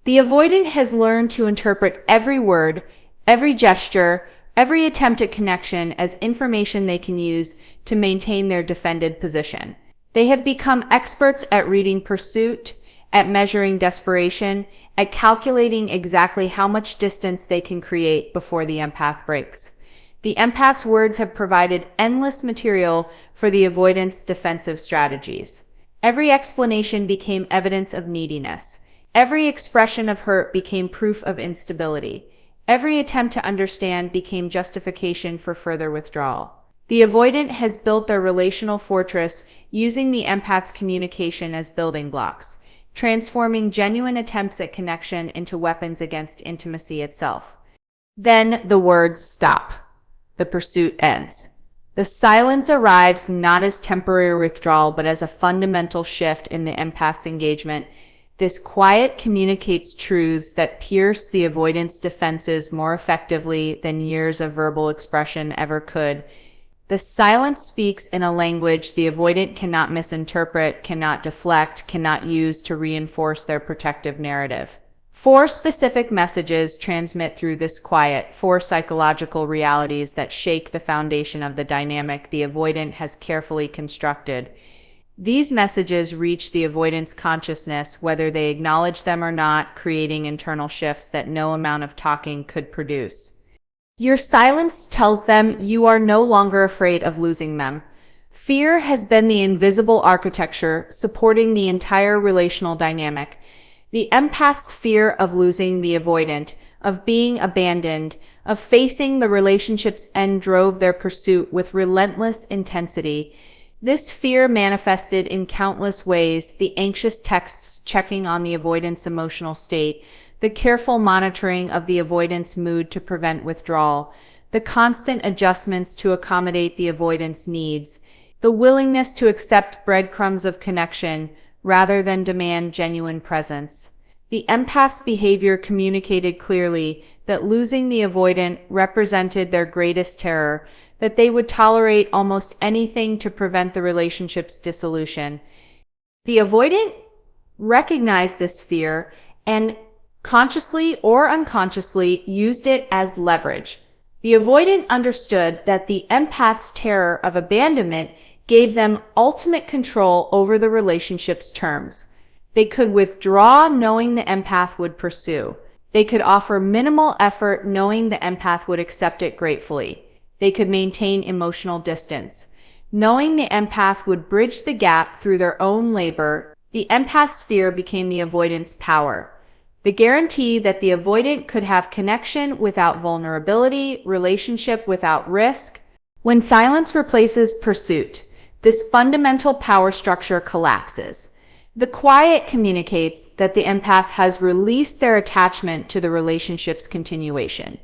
The avoidant has learned to interpret every word, every gesture, every attempt at connection as information they can use to maintain their defended position. They have become experts at reading pursuit, at measuring desperation, at calculating exactly how much distance they can create before the empath breaks. The empath's words have provided endless material for the avoidant's defensive strategies. Every explanation became evidence of neediness. Every expression of hurt became proof of instability. Every attempt to understand became justification for further withdrawal. The avoidant has built their relational fortress using the empath's communication as building blocks, transforming genuine attempts at connection into weapons against intimacy itself. Then the words stop. The pursuit ends. The silence arrives not as temporary withdrawal, but as a fundamental shift in the empath's engagement. This quiet communicates truths that pierce the avoidant's defenses more effectively than years of verbal expression ever could. The silence speaks in a language the avoidant cannot misinterpret, cannot deflect, cannot use to reinforce their protective narrative. 4 specific messages transmit through this quiet, 4 psychological realities that shake the foundation of the dynamic the avoidant has carefully constructed. These messages reach the avoidant's consciousness whether they acknowledge them or not, creating internal shifts that no amount of talking could produce. Your silence tells them you are no longer afraid of losing them. Fear has been the invisible architecture supporting the entire relational dynamic. The empath's fear of losing the avoidant, of being abandoned, of facing the relationship's end drove their pursuit with relentless intensity. This fear manifested in countless ways: the anxious texts checking on the avoidant's emotional state, the careful monitoring of the avoidant's mood to prevent withdrawal, the constant adjustments to accommodate the avoidant's needs, the willingness to accept breadcrumbs of connection rather than demand genuine presence. The empath's behavior communicated clearly that losing the avoidant represented their greatest terror, that they would tolerate almost anything to prevent the relationship's dissolution. The avoidant recognized this fear and, consciously or unconsciously, used it as leverage. The avoidant understood that the empath's terror of abandonment gave them ultimate control over the relationship's terms. They could withdraw knowing the empath would pursue. They could offer minimal effort knowing the empath would accept it gratefully. They could maintain emotional distance, knowing the empath would bridge the gap through their own labor. The empath's fear became the avoidant's power. The guarantee that the avoidant could have connection without vulnerability, relationship without risk. When silence replaces pursuit, this fundamental power structure collapses. The quiet communicates that the empath has released their attachment to the relationship's continuation.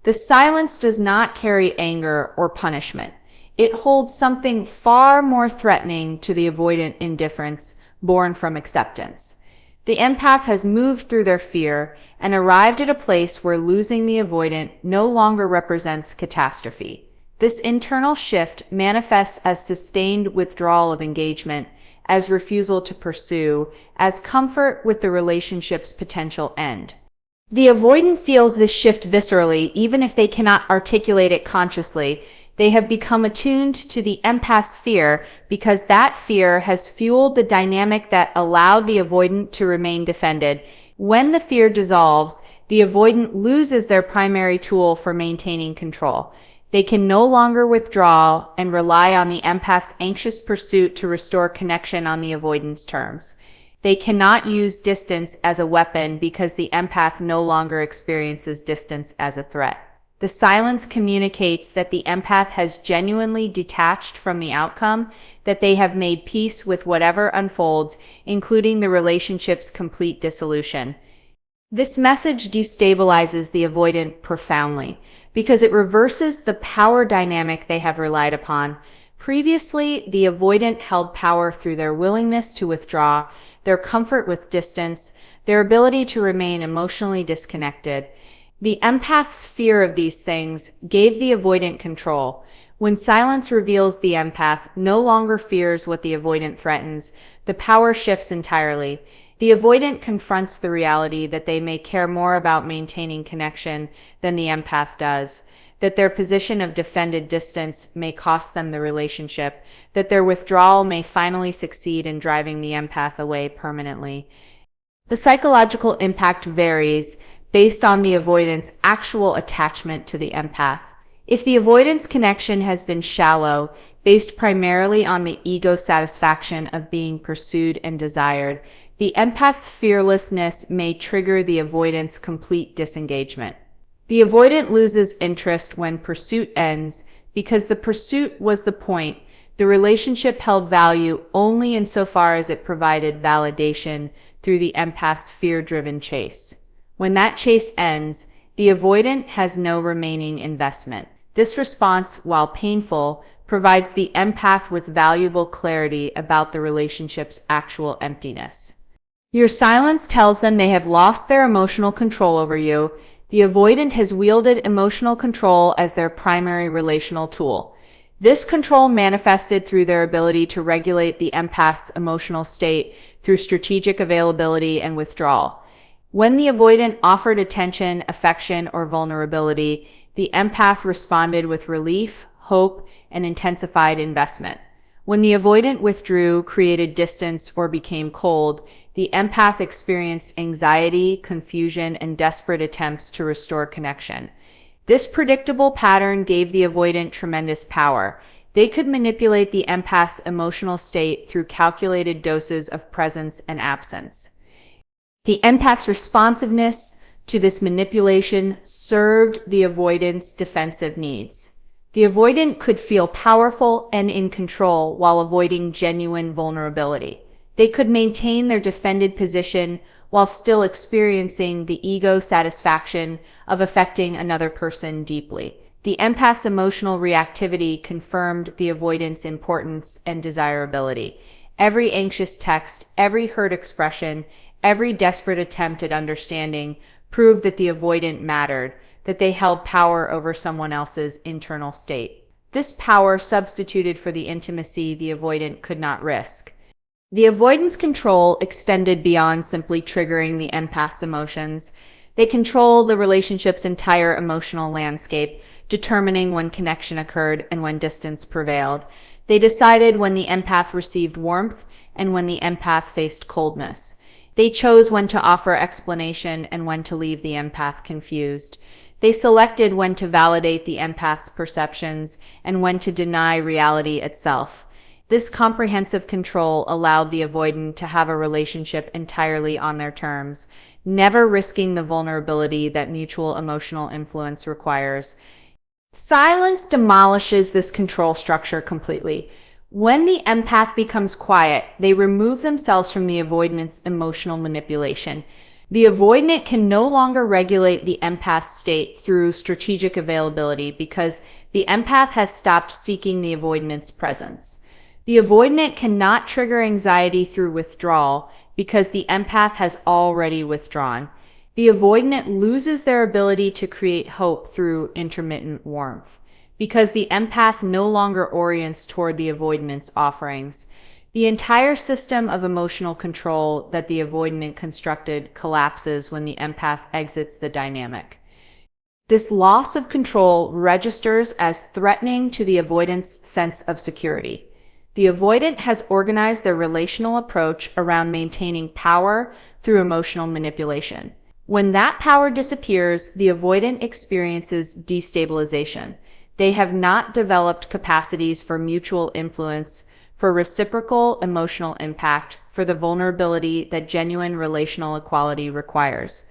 The silence does not carry anger or punishment. It holds something far more threatening to the avoidant: indifference, born from acceptance. The empath has moved through their fear and arrived at a place where losing the avoidant no longer represents catastrophe. This internal shift manifests as sustained withdrawal of engagement, as refusal to pursue, as comfort with the relationship's potential end. The avoidant feels this shift viscerally, even if they cannot articulate it consciously. They have become attuned to the empath's fear because that fear has fueled the dynamic that allowed the avoidant to remain defended. When the fear dissolves, the avoidant loses their primary tool for maintaining control. They can no longer withdraw and rely on the empath's anxious pursuit to restore connection on the avoidant's terms. They cannot use distance as a weapon because the empath no longer experiences distance as a threat. The silence communicates that the empath has genuinely detached from the outcome, that they have made peace with whatever unfolds, including the relationship's complete dissolution. This message destabilizes the avoidant profoundly because it reverses the power dynamic they have relied upon. Previously, the avoidant held power through their willingness to withdraw, their comfort with distance, their ability to remain emotionally disconnected. The empath's fear of these things gave the avoidant control. When silence reveals the empath no longer fears what the avoidant threatens, the power shifts entirely. The avoidant confronts the reality that they may care more about maintaining connection than the empath does, that their position of defended distance may cost them the relationship, that their withdrawal may finally succeed in driving the empath away permanently. The psychological impact varies based on the avoidant's actual attachment to the empath. If the avoidance connection has been shallow, based primarily on the ego satisfaction of being pursued and desired, the empath's fearlessness may trigger the avoidant's complete disengagement. The avoidant loses interest when pursuit ends because the pursuit was the point. The relationship held value only insofar as it provided validation through the empath's fear-driven chase. When that chase ends, the avoidant has no remaining investment. This response, while painful, provides the empath with valuable clarity about the relationship's actual emptiness. Your silence tells them they have lost their emotional control over you. The avoidant has wielded emotional control as their primary relational tool. This control manifested through their ability to regulate the empath's emotional state through strategic availability and withdrawal. When the avoidant offered attention, affection, or vulnerability, the empath responded with relief, hope, and intensified investment. When the avoidant withdrew, created distance, or became cold, the empath experienced anxiety, confusion, and desperate attempts to restore connection. This predictable pattern gave the avoidant tremendous power. They could manipulate the empath's emotional state through calculated doses of presence and absence. The empath's responsiveness to this manipulation served the avoidant's defensive needs. The avoidant could feel powerful and in control while avoiding genuine vulnerability. They could maintain their defended position while still experiencing the ego satisfaction of affecting another person deeply. The empath's emotional reactivity confirmed the avoidant's importance and desirability. Every anxious text, every hurt expression, every desperate attempt at understanding proved that the avoidant mattered, that they held power over someone else's internal state. This power substituted for the intimacy the avoidant could not risk. The avoidant's control extended beyond simply triggering the empath's emotions. They controlled the relationship's entire emotional landscape, determining when connection occurred and when distance prevailed. They decided when the empath received warmth and when the empath faced coldness. They chose when to offer explanation and when to leave the empath confused. They selected when to validate the empath's perceptions and when to deny reality itself. This comprehensive control allowed the avoidant to have a relationship entirely on their terms, never risking the vulnerability that mutual emotional influence requires. Silence demolishes this control structure completely. When the empath becomes quiet, they remove themselves from the avoidant's emotional manipulation. The avoidant can no longer regulate the empath's state through strategic availability because the empath has stopped seeking the avoidant's presence. The avoidant cannot trigger anxiety through withdrawal because the empath has already withdrawn. The avoidant loses their ability to create hope through intermittent warmth because the empath no longer orients toward the avoidant's offerings. The entire system of emotional control that the avoidant constructed collapses when the empath exits the dynamic. This loss of control registers as threatening to the avoidant's sense of security. The avoidant has organized their relational approach around maintaining power through emotional manipulation. When that power disappears, the avoidant experiences destabilization. They have not developed capacities for mutual influence, for reciprocal emotional impact, for the vulnerability that genuine relational equality requires.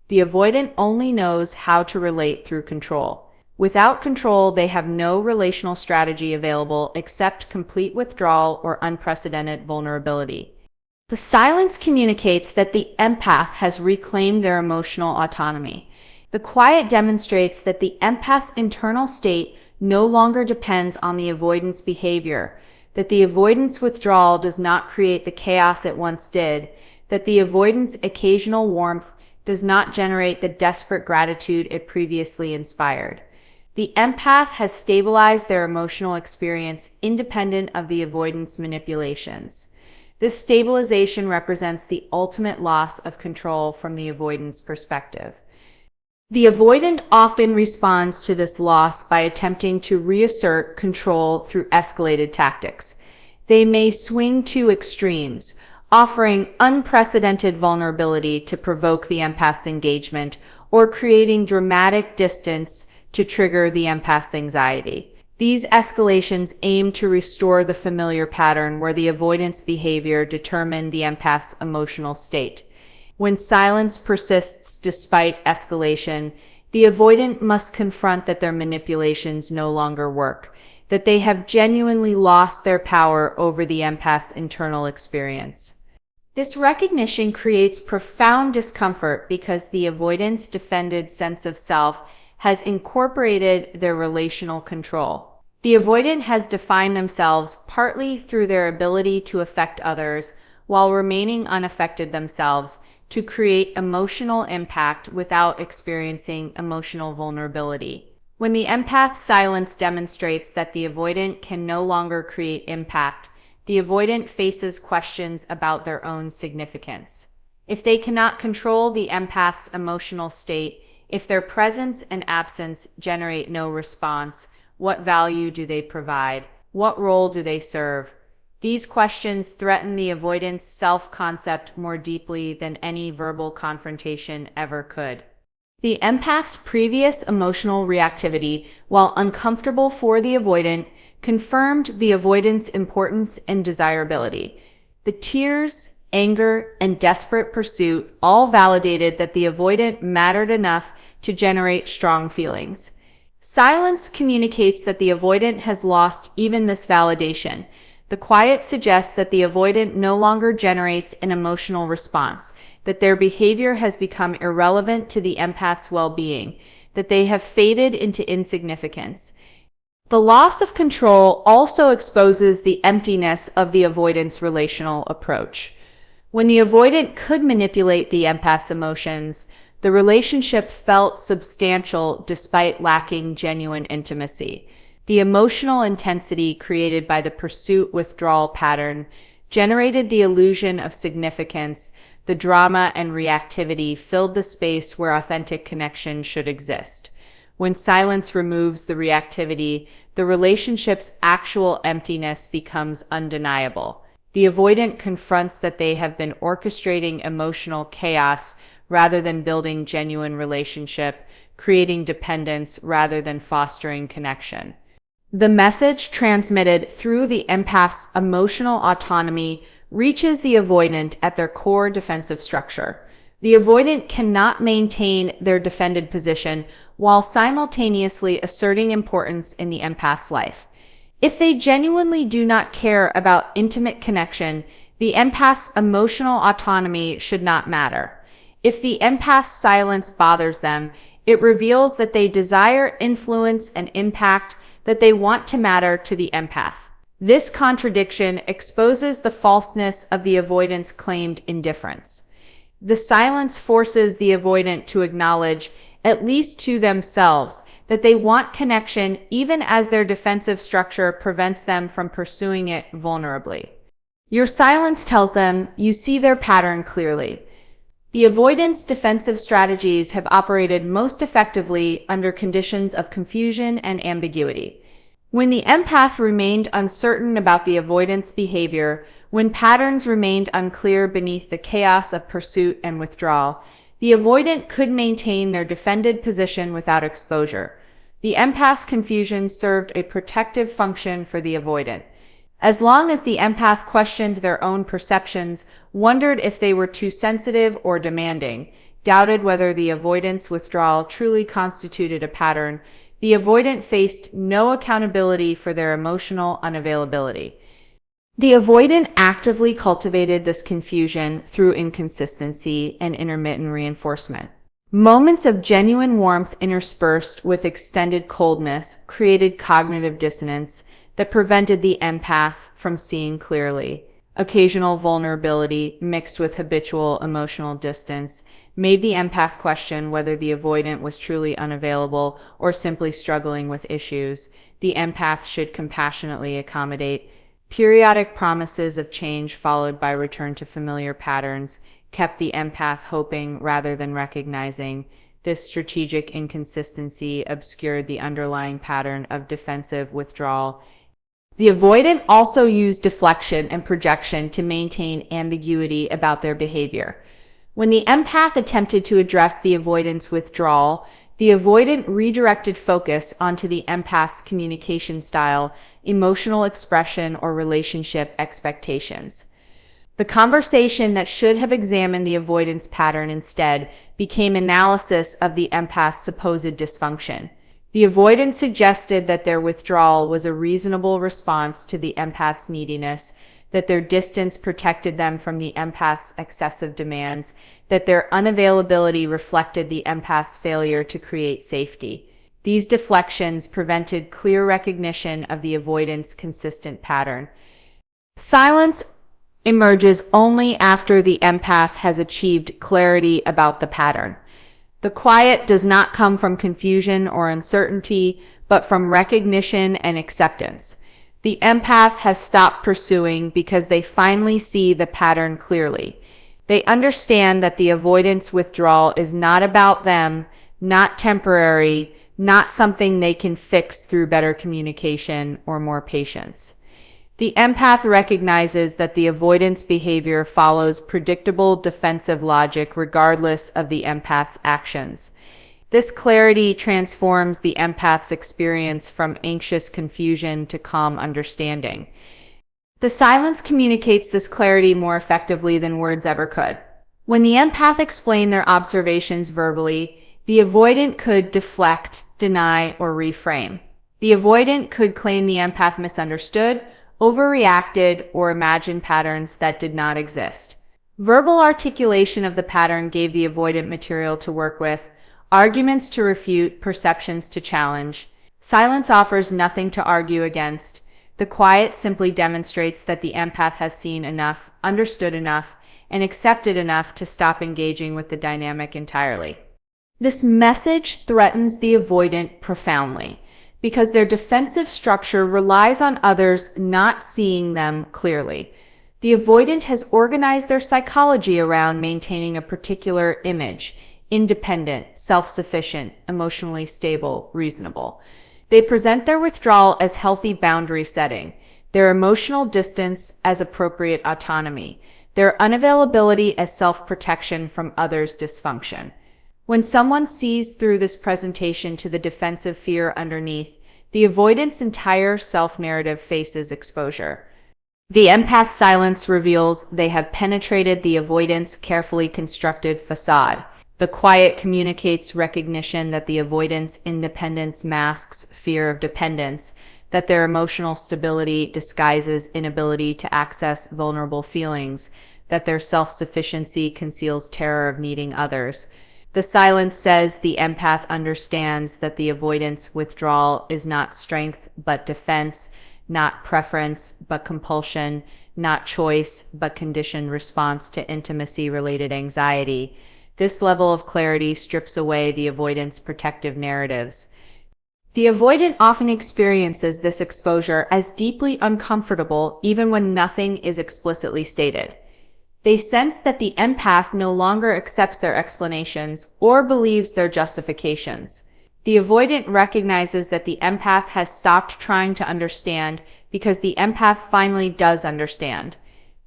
The avoidant only knows how to relate through control. Without control, they have no relational strategy available except complete withdrawal or unprecedented vulnerability. The silence communicates that the empath has reclaimed their emotional autonomy. The quiet demonstrates that the empath's internal state no longer depends on the avoidant's behavior, that the avoidant's withdrawal does not create the chaos it once did, that the avoidant's occasional warmth does not generate the desperate gratitude it previously inspired. The empath has stabilized their emotional experience independent of the avoidant's manipulations. This stabilization represents the ultimate loss of control from the avoidance perspective. The avoidant often responds to this loss by attempting to reassert control through escalated tactics. They may swing to extremes, offering unprecedented vulnerability to provoke the empath's engagement, or creating dramatic distance to trigger the empath's anxiety. These escalations aim to restore the familiar pattern where the avoidance behavior determined the empath's emotional state. When silence persists despite escalation, the avoidant must confront that their manipulations no longer work, that they have genuinely lost their power over the empath's internal experience. This recognition creates profound discomfort because the avoidant's defended sense of self has incorporated their relational control. The avoidant has defined themselves partly through their ability to affect others while remaining unaffected themselves, to create emotional impact without experiencing emotional vulnerability. When the empath's silence demonstrates that the avoidant can no longer create impact, the avoidant faces questions about their own significance. If they cannot control the empath's emotional state, if their presence and absence generate no response, what value do they provide? What role do they serve? These questions threaten the avoidant's self-concept more deeply than any verbal confrontation ever could. The empath's previous emotional reactivity, while uncomfortable for the avoidant, confirmed the avoidant's importance and desirability. The tears, anger, and desperate pursuit all validated that the avoidant mattered enough to generate strong feelings. Silence communicates that the avoidant has lost even this validation. The quiet suggests that the avoidant no longer generates an emotional response, that their behavior has become irrelevant to the empath's well-being, that they have faded into insignificance. The loss of control also exposes the emptiness of the avoidant's relational approach. When the avoidant could manipulate the empath's emotions, the relationship felt substantial despite lacking genuine intimacy. The emotional intensity created by the pursuit-withdrawal pattern generated the illusion of significance. The drama and reactivity filled the space where authentic connection should exist. When silence removes the reactivity, the relationship's actual emptiness becomes undeniable. The avoidant confronts that they have been orchestrating emotional chaos rather than building genuine relationship, creating dependence rather than fostering connection. The message transmitted through the empath's emotional autonomy reaches the avoidant at their core defensive structure. The avoidant cannot maintain their defended position while simultaneously asserting importance in the empath's life. If they genuinely do not care about intimate connection, the empath's emotional autonomy should not matter. If the empath's silence bothers them, it reveals that they desire influence and impact, that they want to matter to the empath. This contradiction exposes the falseness of the avoidant's claimed indifference. The silence forces the avoidant to acknowledge, at least to themselves, that they want connection even as their defensive structure prevents them from pursuing it vulnerably. Your silence tells them you see their pattern clearly. The avoidant's defensive strategies have operated most effectively under conditions of confusion and ambiguity. When the empath remained uncertain about the avoidant's behavior, when patterns remained unclear beneath the chaos of pursuit and withdrawal, the avoidant could maintain their defended position without exposure. The empath's confusion served a protective function for the avoidant. As long as the empath questioned their own perceptions, wondered if they were too sensitive or demanding, doubted whether the avoidant's withdrawal truly constituted a pattern, the avoidant faced no accountability for their emotional unavailability. The avoidant actively cultivated this confusion through inconsistency and intermittent reinforcement. Moments of genuine warmth interspersed with extended coldness created cognitive dissonance that prevented the empath from seeing clearly. Occasional vulnerability mixed with habitual emotional distance made the empath question whether the avoidant was truly unavailable or simply struggling with issues. The empath should compassionately accommodate Periodic promises of change followed by return to familiar patterns kept the empath hoping rather than recognizing. This strategic inconsistency obscured the underlying pattern of defensive withdrawal. The avoidant also used deflection and projection to maintain ambiguity about their behavior. When the empath attempted to address the avoidant's withdrawal, the avoidant redirected focus onto the empath's communication style, emotional expression, or relationship expectations. The conversation that should have examined the avoidance pattern instead became analysis of the empath's supposed dysfunction. The avoidant suggested that their withdrawal was a reasonable response to the empath's neediness, that their distance protected them from the empath's excessive demands, that their unavailability reflected the empath's failure to create safety. These deflections prevented clear recognition of the avoidant's consistent pattern. Silence emerges only after the empath has achieved clarity about the pattern. The quiet does not come from confusion or uncertainty, but from recognition and acceptance. The empath has stopped pursuing because they finally see the pattern clearly. They understand that the avoidance withdrawal is not about them, not temporary, not something they can fix through better communication or more patience. The empath recognizes that the avoidance behavior follows predictable defensive logic regardless of the empath's actions. This clarity transforms the empath's experience from anxious confusion to calm understanding. The silence communicates this clarity more effectively than words ever could. When the empath explained their observations verbally, the avoidant could deflect, deny, or reframe. The avoidant could claim the empath misunderstood, overreacted, or imagined patterns that did not exist. Verbal articulation of the pattern gave the avoidant material to work with, arguments to refute, perceptions to challenge. Silence offers nothing to argue against. The quiet simply demonstrates that the empath has seen enough, understood enough, and accepted enough to stop engaging with the dynamic entirely. This message threatens the avoidant profoundly, because their defensive structure relies on others not seeing them clearly. The avoidant has organized their psychology around maintaining a particular image: independent, self-sufficient, emotionally stable, reasonable. They present their withdrawal as healthy boundary setting, their emotional distance as appropriate autonomy, their unavailability as self-protection from others' dysfunction. When someone sees through this presentation to the defensive fear underneath, the avoidant's entire self-narrative faces exposure. The empath's silence reveals they have penetrated the avoidant's carefully constructed facade. The quiet communicates recognition that the avoidant's independence masks fear of dependence, that their emotional stability disguises inability to access vulnerable feelings, that their self-sufficiency conceals terror of needing others. The silence says the empath understands that the avoidance withdrawal is not strength but defense, not preference but compulsion, not choice but conditioned response to intimacy-related anxiety. This level of clarity strips away the avoidant's protective narratives. The avoidant often experiences this exposure as deeply uncomfortable even when nothing is explicitly stated. They sense that the empath no longer accepts their explanations or believes their justifications. The avoidant recognizes that the empath has stopped trying to understand because the empath finally does understand.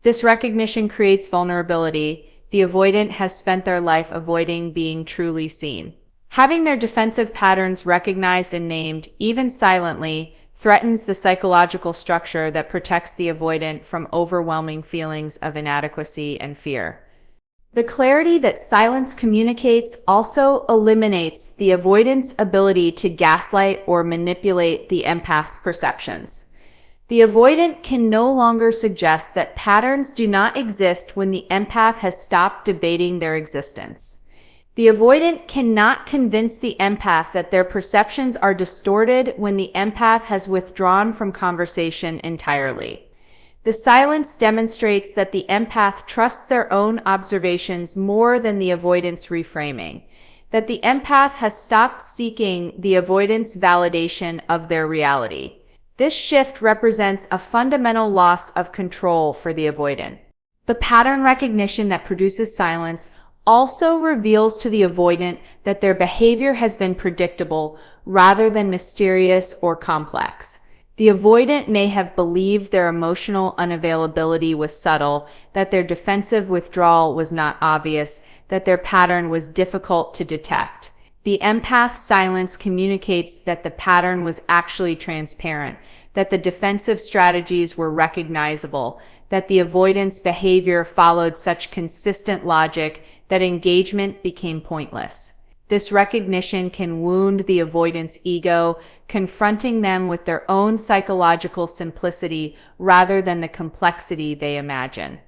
This recognition creates vulnerability. The avoidant has spent their life avoiding being truly seen. Having their defensive patterns recognized and named, even silently, threatens the psychological structure that protects the avoidant from overwhelming feelings of inadequacy and fear. The clarity that silence communicates also eliminates the avoidant's ability to gaslight or manipulate the empath's perceptions. The avoidant can no longer suggest that patterns do not exist when the empath has stopped debating their existence. The avoidant cannot convince the empath that their perceptions are distorted when the empath has withdrawn from conversation entirely. The silence demonstrates that the empath trusts their own observations more than the avoidant's reframing, that the empath has stopped seeking the avoidant's validation of their reality. This shift represents a fundamental loss of control for the avoidant. The pattern recognition that produces silence also reveals to the avoidant that their behavior has been predictable rather than mysterious or complex. The avoidant may have believed their emotional unavailability was subtle, that their defensive withdrawal was not obvious, that their pattern was difficult to detect. The empath's silence communicates that the pattern was actually transparent, that the defensive strategies were recognizable, that the avoidant's behavior followed such consistent logic that engagement became pointless. This recognition can wound the avoidant's ego, confronting them with their own psychological simplicity rather than the complexity they imagine.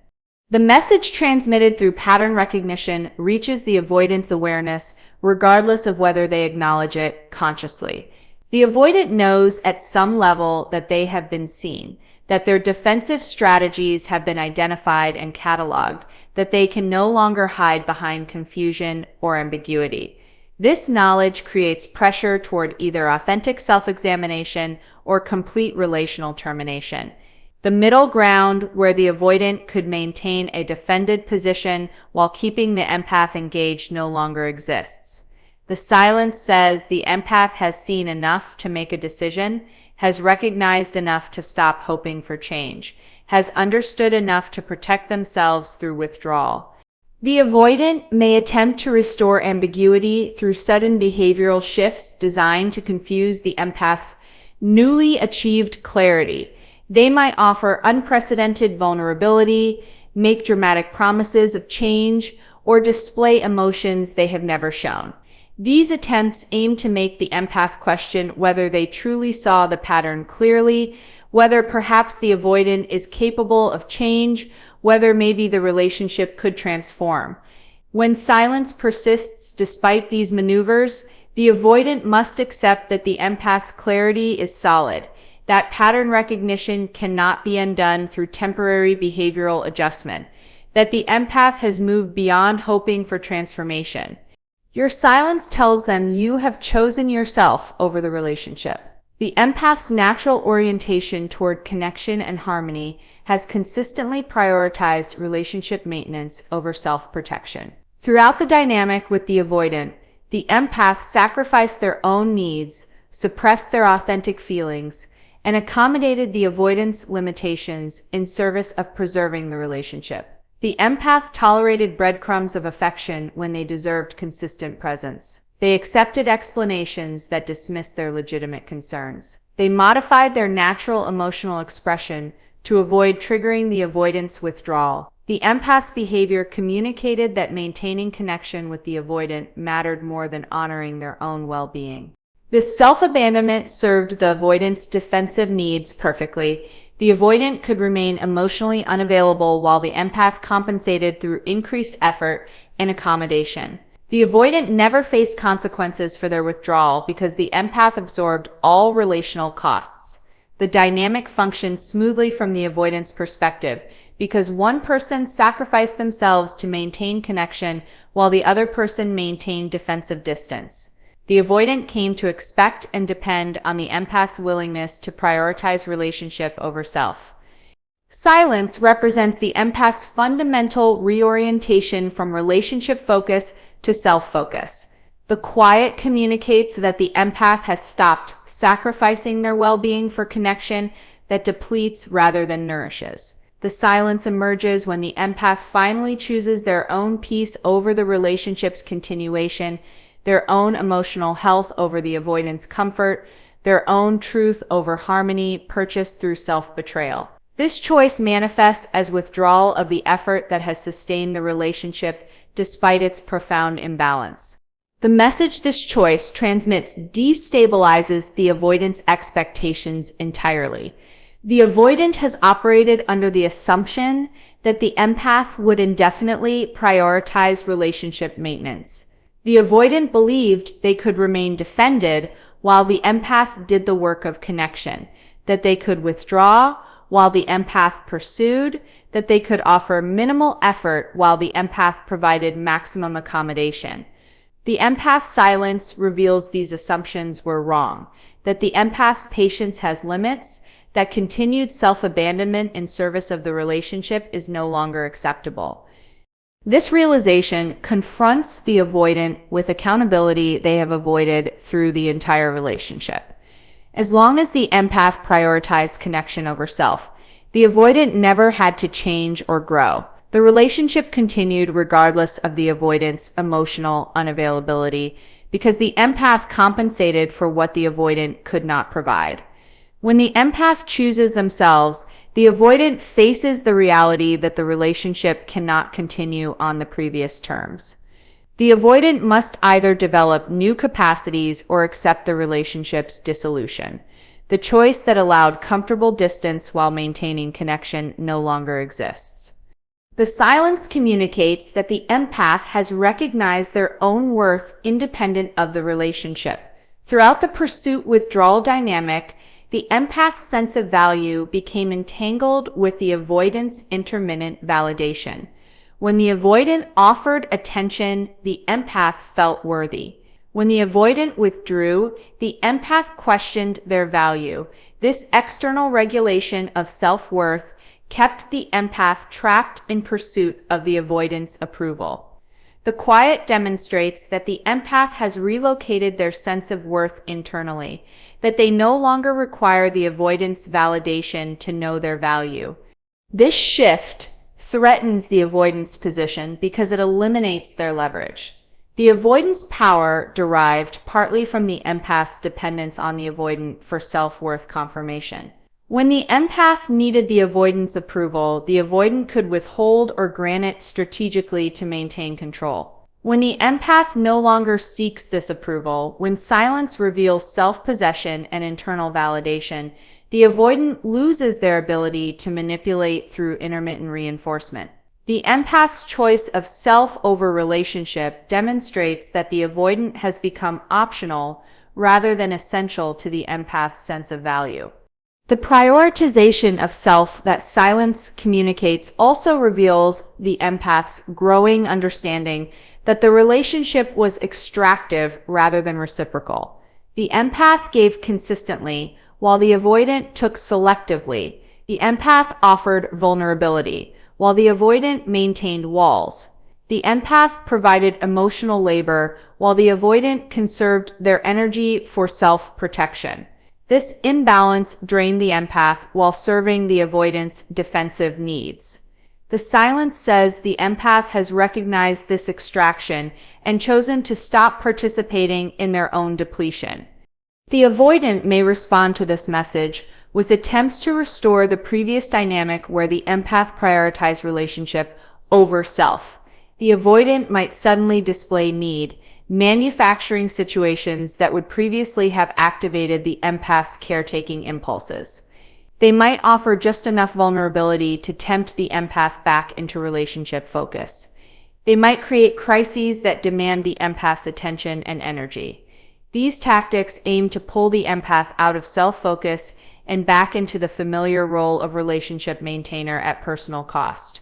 The message transmitted through pattern recognition reaches the avoidant's awareness, regardless of whether they acknowledge it consciously. The avoidant knows at some level that they have been seen, that their defensive strategies have been identified and cataloged, that they can no longer hide behind confusion or ambiguity. This knowledge creates pressure toward either authentic self-examination or complete relational termination. The middle ground, where the avoidant could maintain a defended position while keeping the empath engaged, no longer exists. The silence says the empath has seen enough to make a decision, has recognized enough to stop hoping for change, has understood enough to protect themselves through withdrawal. The avoidant may attempt to restore ambiguity through sudden behavioral shifts designed to confuse the empath's newly achieved clarity. They might offer unprecedented vulnerability, make dramatic promises of change, or display emotions they have never shown. These attempts aim to make the empath question whether they truly saw the pattern clearly, whether perhaps the avoidant is capable of change, whether maybe the relationship could transform. When silence persists despite these maneuvers, the avoidant must accept that the empath's clarity is solid, that pattern recognition cannot be undone through temporary behavioral adjustment, that the empath has moved beyond hoping for transformation. Your silence tells them you have chosen yourself over the relationship. The empath's natural orientation toward connection and harmony has consistently prioritized relationship maintenance over self-protection. Throughout the dynamic with the avoidant, the empath sacrificed their own needs, suppressed their authentic feelings, and accommodated the avoidant's limitations in service of preserving the relationship. The empath tolerated breadcrumbs of affection when they deserved consistent presence. They accepted explanations that dismissed their legitimate concerns. They modified their natural emotional expression to avoid triggering the avoidant's withdrawal. The empath's behavior communicated that maintaining connection with the avoidant mattered more than honoring their own well-being. This self-abandonment served the avoidant's defensive needs perfectly. The avoidant could remain emotionally unavailable while the empath compensated through increased effort and accommodation. The avoidant never faced consequences for their withdrawal because the empath absorbed all relational costs. The dynamic functioned smoothly from the avoidant's perspective because one person sacrificed themselves to maintain connection while the other person maintained defensive distance. The avoidant came to expect and depend on the empath's willingness to prioritize relationship over self. Silence represents the empath's fundamental reorientation from relationship focus to self-focus. The quiet communicates that the empath has stopped sacrificing their well-being for connection that depletes rather than nourishes. The silence emerges when the empath finally chooses their own peace over the relationship's continuation, their own emotional health over the avoidant's comfort, their own truth over harmony purchased through self-betrayal. This choice manifests as withdrawal of the effort that has sustained the relationship despite its profound imbalance. The message this choice transmits destabilizes the avoidant's expectations entirely. The avoidant has operated under the assumption that the empath would indefinitely prioritize relationship maintenance. The avoidant believed they could remain defended while the empath did the work of connection, that they could withdraw while the empath pursued, that they could offer minimal effort while the empath provided maximum accommodation. The empath's silence reveals these assumptions were wrong, that the empath's patience has limits, that continued self-abandonment in service of the relationship is no longer acceptable. This realization confronts the avoidant with accountability they have avoided through the entire relationship. As long as the empath prioritized connection over self, the avoidant never had to change or grow. The relationship continued regardless of the avoidant's emotional unavailability because the empath compensated for what the avoidant could not provide. When the empath chooses themselves, the avoidant faces the reality that the relationship cannot continue on the previous terms. The avoidant must either develop new capacities or accept the relationship's dissolution. The choice that allowed comfortable distance while maintaining connection no longer exists. The silence communicates that the empath has recognized their own worth independent of the relationship. Throughout the pursuit-withdrawal dynamic, the empath's sense of value became entangled with the avoidant's intermittent validation. When the avoidant offered attention, the empath felt worthy. When the avoidant withdrew, the empath questioned their value. This external regulation of self-worth kept the empath trapped in pursuit of the avoidant's approval. The quiet demonstrates that the empath has relocated their sense of worth internally, that they no longer require the avoidant's validation to know their value. This shift threatens the avoidant's position because it eliminates their leverage. The avoidant's power derived partly from the empath's dependence on the avoidant for self-worth confirmation. When the empath needed the avoidant's approval, the avoidant could withhold or grant it strategically to maintain control. When the empath no longer seeks this approval, when silence reveals self-possession and internal validation, the avoidant loses their ability to manipulate through intermittent reinforcement. The empath's choice of self over relationship demonstrates that the avoidant has become optional rather than essential to the empath's sense of value. The prioritization of self that silence communicates also reveals the empath's growing understanding that the relationship was extractive rather than reciprocal. The empath gave consistently, while the avoidant took selectively. The empath offered vulnerability, while the avoidant maintained walls. The empath provided emotional labor, while the avoidant conserved their energy for self-protection. This imbalance drained the empath while serving the avoidant's defensive needs. The silence says the empath has recognized this extraction and chosen to stop participating in their own depletion. The avoidant may respond to this message with attempts to restore the previous dynamic where the empath prioritized relationship over self. The avoidant might suddenly display need, manufacturing situations that would previously have activated the empath's caretaking impulses. They might offer just enough vulnerability to tempt the empath back into relationship focus. They might create crises that demand the empath's attention and energy. These tactics aim to pull the empath out of self-focus and back into the familiar role of relationship maintainer at personal cost.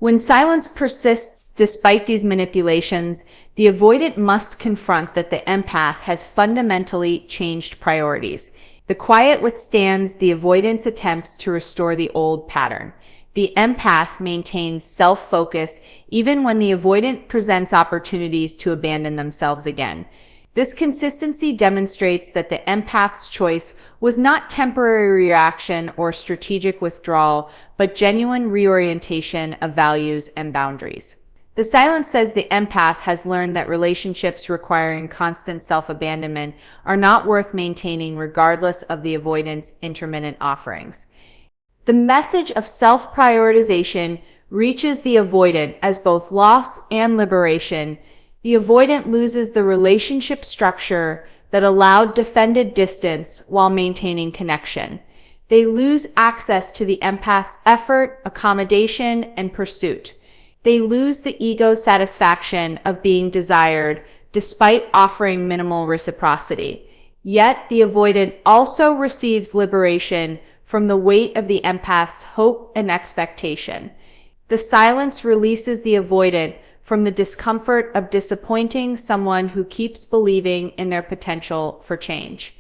When silence persists despite these manipulations, the avoidant must confront that the empath has fundamentally changed priorities. The quiet withstands the avoidant's attempts to restore the old pattern. The empath maintains self-focus even when the avoidant presents opportunities to abandon themselves again. This consistency demonstrates that the empath's choice was not temporary reaction or strategic withdrawal, but genuine reorientation of values and boundaries. The silence says the empath has learned that relationships requiring constant self-abandonment are not worth maintaining regardless of the avoidant's intermittent offerings. The message of self-prioritization reaches the avoidant as both loss and liberation. The avoidant loses the relationship structure that allowed defended distance while maintaining connection. They lose access to the empath's effort, accommodation, and pursuit. They lose the ego satisfaction of being desired despite offering minimal reciprocity. Yet the avoidant also receives liberation from the weight of the empath's hope and expectation. The silence releases the avoidant from the discomfort of disappointing someone who keeps believing in their potential for change.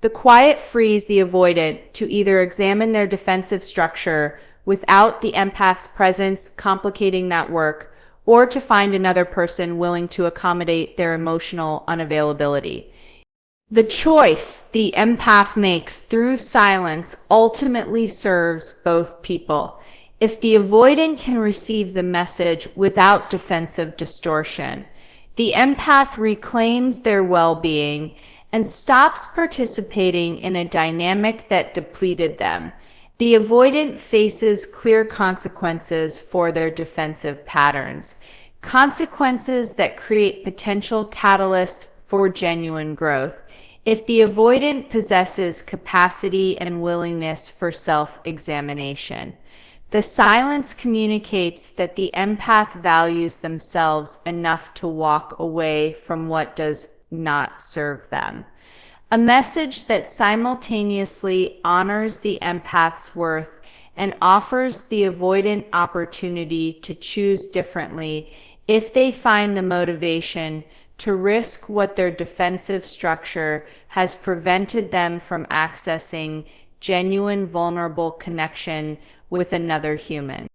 The quiet frees the avoidant to either examine their defensive structure without the empath's presence complicating that work, or to find another person willing to accommodate their emotional unavailability. The choice the empath makes through silence ultimately serves both people. If the avoidant can receive the message without defensive distortion, the empath reclaims their well-being and stops participating in a dynamic that depleted them. The avoidant faces clear consequences for their defensive patterns, consequences that create potential catalyst for genuine growth. If the avoidant possesses capacity and willingness for self-examination, the silence communicates that the empath values themselves enough to walk away from what does not serve them. A message that simultaneously honors the empath's worth and offers the avoidant opportunity to choose differently if they find the motivation to risk what their defensive structure has prevented them from accessing genuine vulnerable connection with another human.